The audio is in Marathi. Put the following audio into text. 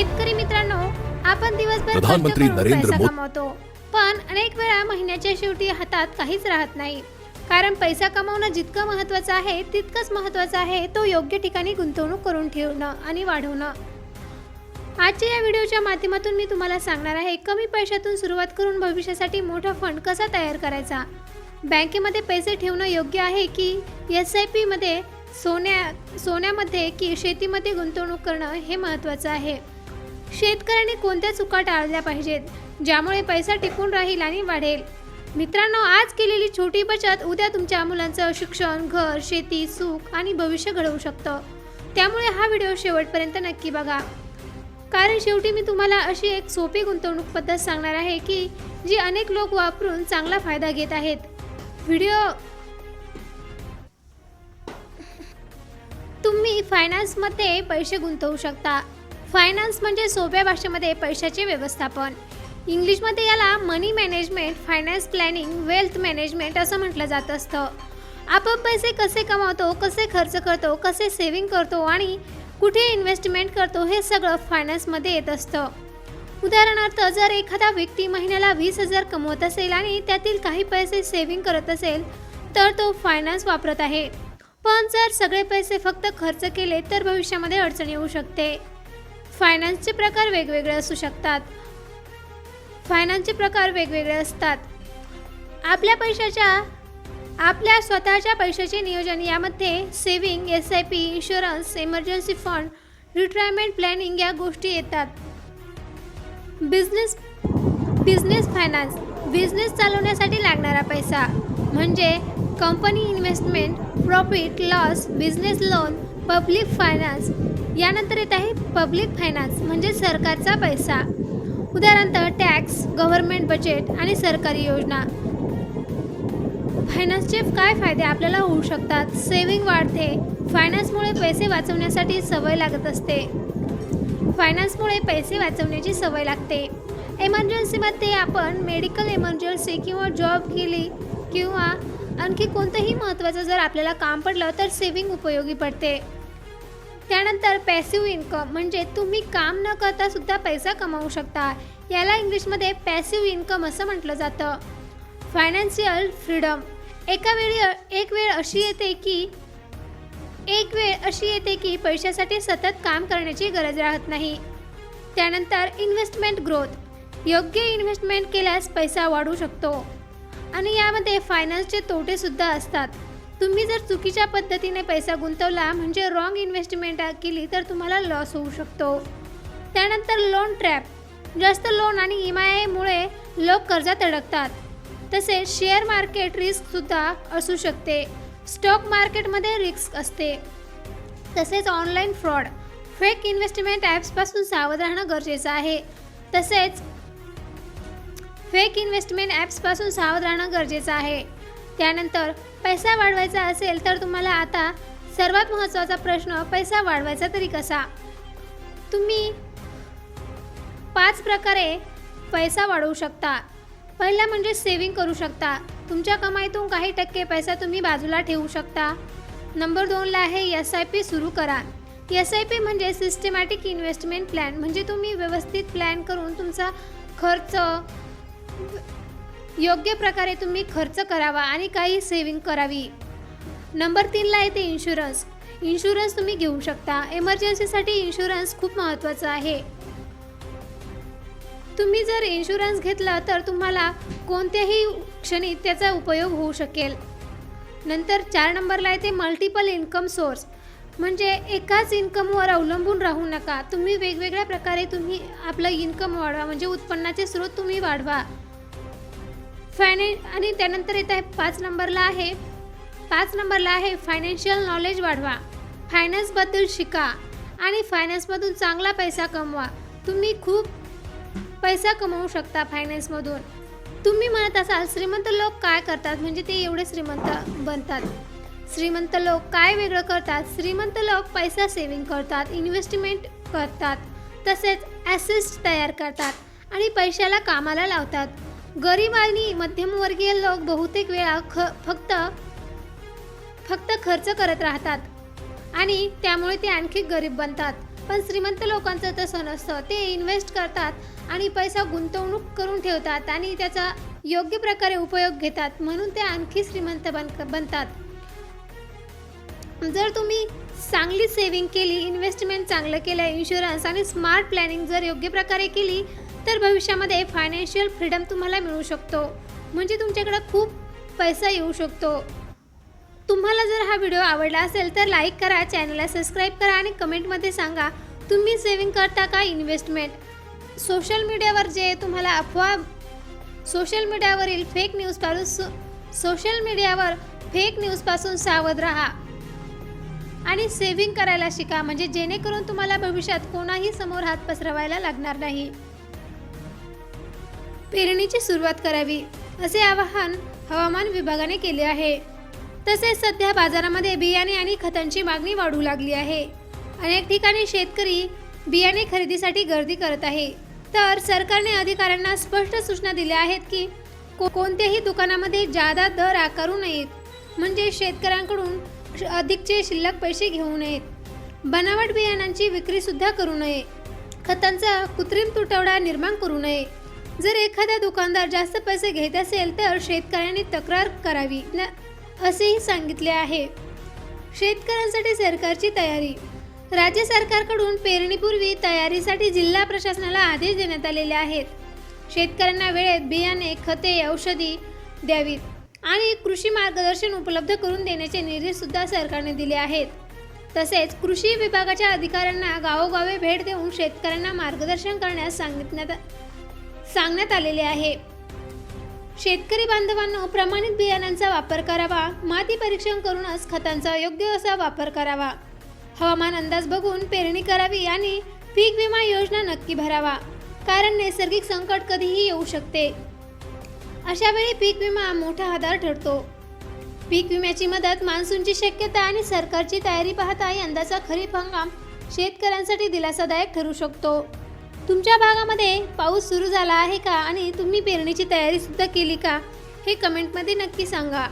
शेतकरी मित्रांनो, आपण दिवसभर प्रधानमंत्री कष्ट करून नरेंद्र पैसा मोदी कमवतो, पण अनेक वेळा महिन्याच्या शेवटी हातात काहीच राहत नाही. कारण पैसा कमवणं जितकं महत्त्वाचं आहे तितकंच महत्त्वाचं आहे तो योग्य ठिकाणी गुंतवणूक करून ठेवणं आणि वाढवणं. आजच्या या व्हिडिओच्या माध्यमातून मी तुम्हाला सांगणार आहे कमी पैशातून सुरुवात करून भविष्यासाठी मोठा फंड कसा तयार करायचा. बँकेमध्ये पैसे ठेवणं योग्य आहे की SIP मध्ये, सोन्यामध्ये की शेतीमध्ये गुंतवणूक करणं हे महत्त्वाचं आहे. शेतकऱ्यांनी कोणत्या चुका टाळल्या पाहिजेत ज्यामुळे पैसा टिकून राहील आणि वाढेल. मित्रांनो, आज केलेली छोटी बचत उद्या तुमच्या मुलांचं शिक्षण, घर, शेती, सुख आणि भविष्य घडवू शकतं. त्यामुळे हा व्हिडिओ शेवटपर्यंत नक्की बघा, कारण शेवटी मी तुम्हाला अशी एक सोपी गुंतवणूक पद्धत सांगणार आहे की जी अनेक लोक वापरून चांगला फायदा घेत आहेत. तुम्ही फायनान्समध्ये पैसे गुंतवू शकता. फायनान्स म्हणजे सोप्या भाषेमध्ये पैशाचे व्यवस्थापन. इंग्लिशमध्ये याला money management, finance planning, wealth management असं म्हटलं जात असतं. आपण पैसे कसे कमावतो, कसे खर्च करतो, कसे सेव्हिंग करतो आणि कुठे इन्व्हेस्टमेंट करतो हे सगळं फायनान्समध्ये येत असतं. उदाहरणार्थ, जर एखादा व्यक्ती महिन्याला 20,000 कमवत असेल आणि त्यातील काही पैसे सेव्हिंग करत असेल तर तो फायनान्स वापरत आहे. पण जर सगळे पैसे फक्त खर्च केले तर भविष्यामध्ये अडचण येऊ शकते. फायनान्सचे प्रकार वेगवेगळे असू शकतात. आपल्या स्वतःच्या पैशाचे नियोजन यामध्ये saving, SIP, insurance, emergency fund, retirement planning या गोष्टी येतात. बिझनेस फायनान्स, बिझनेस चालवण्यासाठी लागणारा पैसा म्हणजे company investment, profit loss, business loan, public finance. यानंतर येत आहे पब्लिक फायनान्स म्हणजे सरकारचा पैसा. उदाहरणार्थ टॅक्स, गव्हर्नमेंट बजेट आणि सरकारी योजना. फायनान्सचे काय फायदे आपल्याला होऊ शकतात. सेव्हिंग वाढते. फायनान्समुळे पैसे वाचवण्याची सवय लागते. इमर्जन्सीमध्ये आपण मेडिकल इमर्जन्सी किंवा जॉब गेली किंवा आणखी कोणतंही महत्त्वाचं जर आपल्याला काम पडलं तर सेव्हिंग उपयोगी पडते. त्यानंतर पॅसिव्ह इन्कम म्हणजे तुम्ही काम न करता सुद्धा पैसा कमावू शकता. याला इंग्लिशमध्ये पॅसिव्ह इन्कम असं म्हटलं जातं. फायनान्शियल फ्रीडम, एक वेळ अशी येते की पैशासाठी सतत काम करण्याची गरज राहत नाही. त्यानंतर इन्व्हेस्टमेंट ग्रोथ, योग्य इन्व्हेस्टमेंट केल्यास पैसा वाढू शकतो आणि यामध्ये फायनान्सचे तोटे सुद्धा असतात. तुम्ही जर चुकीच्या पद्धतीने पैसा गुंतवला म्हणजे रॉंग इन्व्हेस्टमेंट केली तर तुम्हाला लॉस होऊ शकतो. त्यानंतर लोन ट्रॅप, जास्त लोन आणि EMI मुळे लोक कर्जात अडकतात. तसेच शेअर मार्केट रिस्क सुद्धा असू शकते. स्टॉक मार्केटमध्ये रिस्क असते. तसेच ऑनलाईन फ्रॉड, फेक इन्व्हेस्टमेंट ॲप्सपासून सावध राहणं गरजेचं आहे. त्यानंतर पैसा वाढवायचा असेल तर तुम्हाला आता सर्वात महत्त्वाचा प्रश्न, पैसा वाढवायचा तरी कसा. तुम्ही 5 प्रकारे पैसा वाढवू शकता. पहिला म्हणजे सेव्हिंग करू शकता. तुमच्या कमाईतून काही टक्के पैसा तुम्ही बाजूला ठेवू शकता. नंबर 2ला आहे SIP सुरू करा. SIP म्हणजे सिस्टमॅटिक इन्व्हेस्टमेंट प्लॅन, म्हणजे तुम्ही व्यवस्थित प्लॅन करून तुमचा खर्च योग्य प्रकारे तुम्ही खर्च करावा आणि काही सेव्हिंग करावी. नंबर 3ला येते इन्शुरन्स तुम्ही घेऊ शकता. इमर्जन्सीसाठी इन्शुरन्स खूप महत्त्वाचं आहे. तुम्ही जर इन्शुरन्स घेतला तर तुम्हाला कोणत्याही क्षणी त्याचा उपयोग होऊ शकेल. नंतर 4 नंबरला येते मल्टिपल इन्कम सोर्स, म्हणजे एकाच इन्कमवर अवलंबून राहू नका. तुम्ही वेगवेगळ्या प्रकारे तुम्ही आपलं इन्कम वाढवा, म्हणजे उत्पन्नाचे स्रोत तुम्ही वाढवा. आणि त्यानंतर येत आहे 5 नंबरला आहे फायनान्शियल नॉलेज वाढवा. फायनान्सबद्दल शिका आणि फायनान्समधून चांगला पैसा कमवा. तुम्ही खूप पैसा कमवू शकता फायनान्समधून. तुम्ही म्हणत असाल श्रीमंत लोक काय करतात, म्हणजे ते एवढे श्रीमंत बनतात. श्रीमंत लोक काय वेगळं करतात. श्रीमंत लोक पैसा सेव्हिंग करतात, इन्व्हेस्टमेंट करतात, तसेच ॲसेट्स तयार करतात आणि पैशाला कामाला लावतात. गरीब आणि मध्यमवर्गीय लोक बहुतेक वेळा फक्त खर्च करत राहतात आणि त्यामुळे ते आणखी गरीब बनतात. पण श्रीमंत लोकांचं तसं नसतं. ते इन्व्हेस्ट करतात आणि पैसा गुंतवणूक करून ठेवतात आणि त्याचा योग्य प्रकारे उपयोग घेतात, म्हणून ते आणखी श्रीमंत बनतात. जर तुम्ही चांगली सेव्हिंग केली, इन्व्हेस्टमेंट चांगलं केलं, इन्शुरन्स आणि स्मार्ट प्लॅनिंग जर योग्य प्रकारे केली तर भविष्यामध्ये फायनान्शियल फ्रीडम तुम्हाला मिळू शकतो. म्हणजे तुमच्याकडे खूप पैसा येऊ शकतो. तुम्हाला जर हा व्हिडिओ आवडला असेल तर लाईक करा, चॅनलला सबस्क्राईब करा आणि कमेंटमध्ये सांगा तुम्ही सेव्हिंग करता का इन्व्हेस्टमेंट. सोशल मीडियावर जे तुम्हाला सोशल मीडियावर फेक न्यूजपासून सावध राहा आणि सेव्हिंग करायला शिका, म्हणजे जेणेकरून तुम्हाला भविष्यात कोणाही समोर हात पसरवायला लागणार नाही. पेरणीची सुरुवात करावी असे आवाहन हवामान विभागाने केले आहे. तसेच सध्या बाजारामध्ये बियाणे आणि खतांची मागणी वाढू लागली आहे. अनेक ठिकाणी शेतकरी बियाणे खरेदीसाठी गर्दी करत आहे. तर सरकारने अधिकाऱ्यांना स्पष्ट सूचना दिल्या आहेत की कोणत्याही दुकानामध्ये जादा दर आकारू नयेत, म्हणजे शेतकऱ्यांकडून अधिकचे शिल्लक पैसे घेऊ नयेत. बनावट बियाणांची विक्री सुद्धा करू नये. खतांचा कृत्रिम तुटवडा निर्माण करू नये. जर एखादा दुकानदार जास्त पैसे घेत असेल तर शेतकऱ्यांनी तक्रार करावी असेही सांगितले आहे. शेतकऱ्यांसाठी सरकारची तयारी. राज्य सरकारकडून पेरणीपूर्वी तयारीसाठी जिल्हा प्रशासनाला आदेश देण्यात आलेले आहेत. शेतकऱ्यांना वेळेत बियाणे, खते, औषधी द्यावीत आणि कृषी मार्गदर्शन उपलब्ध करून देण्याचे निर्देश सुद्धा सरकारने दिले आहेत. तसेच कृषी विभागाच्या अधिकाऱ्यांना गावोगावी भेट देऊन शेतकऱ्यांना मार्गदर्शन करण्यास सांगण्यात आलेले आहे. शेतकरी बांधवांनो, प्रमाणित बियाणांचा वापर करावा. माती परीक्षण करूनच खतांचा योग्य असा वापर करावा. हवामान अंदाज बघून पेरणी करावी आणि पीक विमा योजना नक्की भरावा, कारण नैसर्गिक संकट कधीही येऊ शकते. अशा वेळी पीक विमा मोठा आधार ठरतो. पीक विम्याची मदत, मान्सूनची शक्यता आणि सरकारची तयारी पाहता यंदाचा खरीप हंगाम शेतकऱ्यांसाठी दिलासादायक ठरू शकतो. तुमच्या भागामध्ये पाऊस सुरू झाला आहे का आणि तुम्ही पेरणीची तयारी सुद्धा केली का, हे कमेंटमध्ये नक्की सांगा.